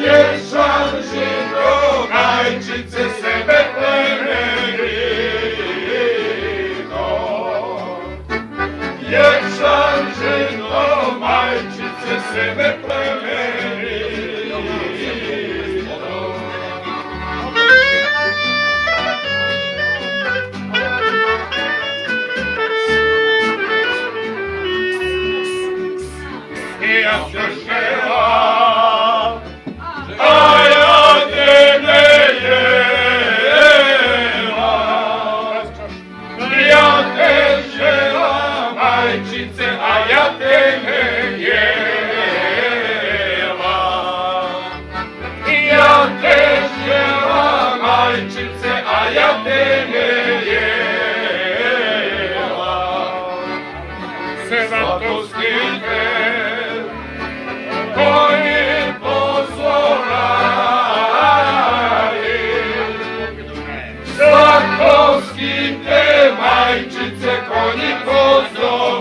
Ješan žino, majčice sebe plemenito. Ješan žino, majčice sebe plemenito. Ja te želam, a ja tebe jelam. Ja te želam, majčice, a ja tebe jelam. Ja te želam, majčice, a ja tebe jelam. Svatovski ver, konje pozorali. Svatovski te, majčice, konji pozorali.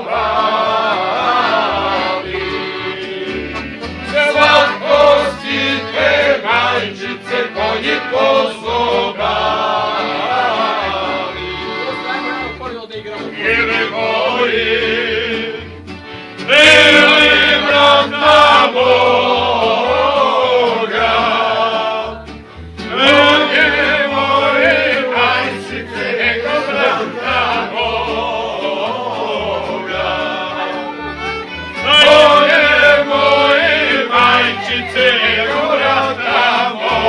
Svatovski te, majčice, konji pozorali. Ili moji, ili vrata moga, mnoge moje majčice, eko vrata moga. Mnoge moje majčice, eko vrata moga.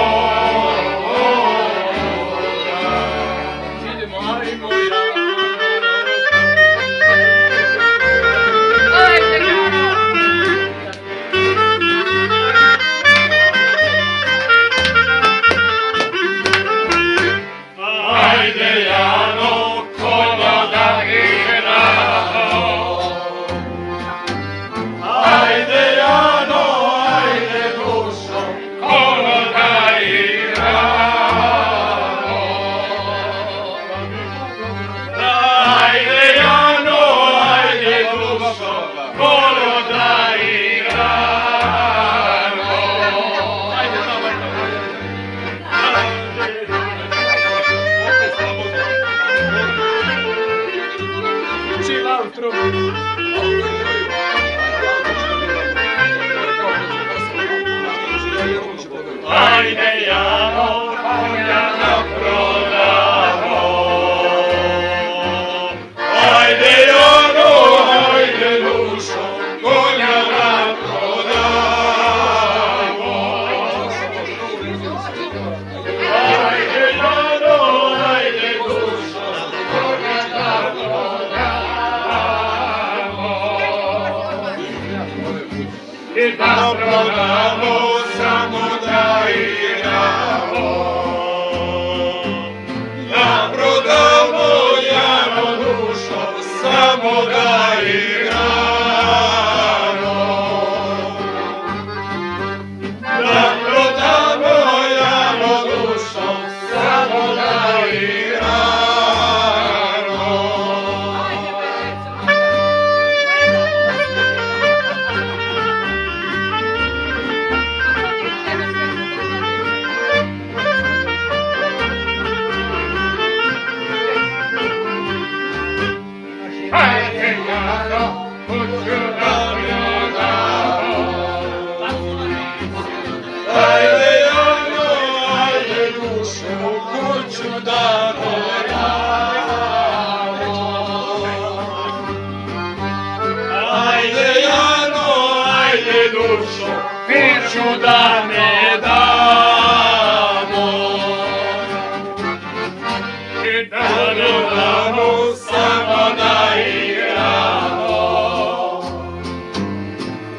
Idemo, ajmo ja. Ajde Jano, konja da igramo. Ajde Jano, ajde dušo, konja da igramo. Ajde Jano, ajde dušo, konja da igramo. Ajde tamo, ajde Jano, konja da prodamo. Ajde Jano, ajde dušo, konja da prodamo. Ajde Jano, ajde dušo, konja da prodamo. I da prodamo, samo da igramo. Da prodamo, Jano dušo, samo da igramo. Da prodamo, Jano dušo, samo da igramo. Ajde Jano, kuću da prodamo. Ajde Jano, ajde dušo, kuću da prodamo. Ajde Jano, ajde dušo, kuću da ne damo. I da prodamo, samo da igramo.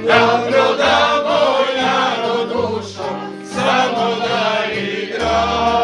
Da prodamo, Jano dušo, samo da igramo.